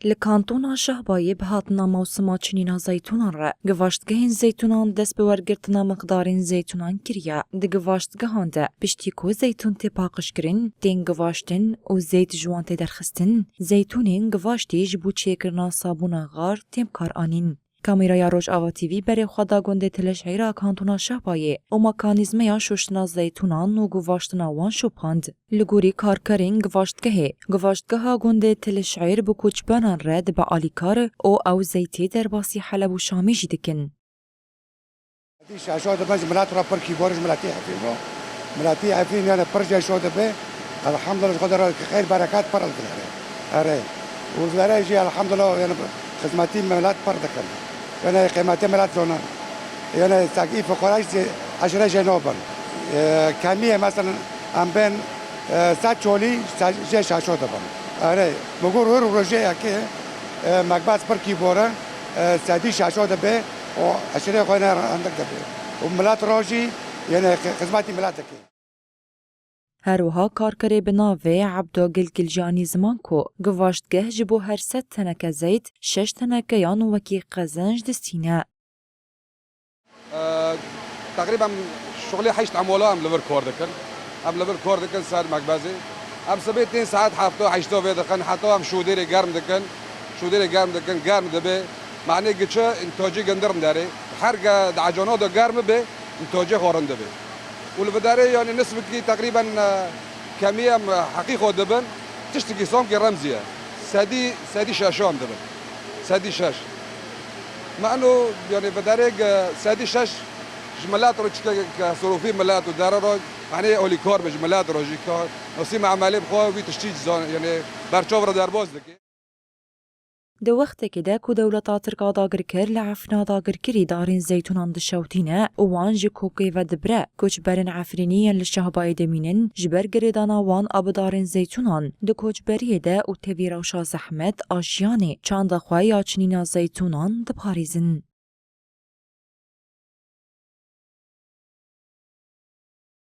لکانتونا شهبایی به هاتنا موسما چنینا زیتونان را گواشتگهین زیتونان دست به ورگرتنا مقدارین زیتونان کریا ده گواشتگهان ده پشتی کو زیتون تی پاقش کرن دین گواشتن و زیت جوان تی درخستن زیتونین گواشتی جبو چیکرنا صابونا غار تیم کار آنین کامیرای روزآوا تیوی برای خدا گنده تلش هیرا کانتونا شهبایی و مکانیزم یا شوشتنا زیتونان و گواشتنا وان شوپاند لگوری کارکرین گواشتگاه گنده تلش هیر بو کوچبانان رد با آلیکار او زیتی در باسی حلب و شامی جدکن. دیش اشاد باز ملات را پرکی بارش ملاتی عفین یعنی پرجای شده به الحمدلله خدا را خیر برکات پرد کنه. آره وزاره جی الحمدلله یعنی خدمتی ملات پرد کنه. یعنی قیمت ملات زنان یعنی تقیف فقراش عشره جنوبان کمیه مثلا ام بین 100 چولی 6 شده بان. آره مگر هر روزه که مقبض پرکی باره 6 شده به و عشره خواهی عندك دبیر و ملات راجی یعنی خدمتی ملات که هروها کارکری بناوی عبدو گلگلجانی زمان کو گواشتگه جبو هر 100 تنک زیت 6 تنک یان وکی قزنج دستینه. تقریبا شغلی 8 عمولا ام لور کوردکن سر مقبضی ام سبیت 2 ساعت هفته 8 ویدکن حتی ام شودیر گرم دکن گرم دبه معنی گچه انتاجی گندرم داره هر عجانات گرم به انتاجی خورنده به ولو داره یعنی نسبت کی تقریبا کمیه حقیقه دبن تشتكي صوم كي رمزيه سادي شاشام دبن سادي شاش مع انه يعني بدارك سادي شاش جملات روج كصروفي ملات ودار يعني اوليكور بجملات روجي كار نسيم عمليه بخو وي تشتيج يعني برچاور درباز دکی دو وقت که ده که دولتا ترکا داگر کر لعفنا داگر کری دارین زیتونان دشوتینه وان جی کوکی و دبره کچ برن عفرینی لشهبای دمینن جبر گریدانا وان آب دارین زیتونان دو کچ بریه ده و تیوی روشا زحمت آشیانه چند خواهی آچنینا زیتونان ده پاریزن.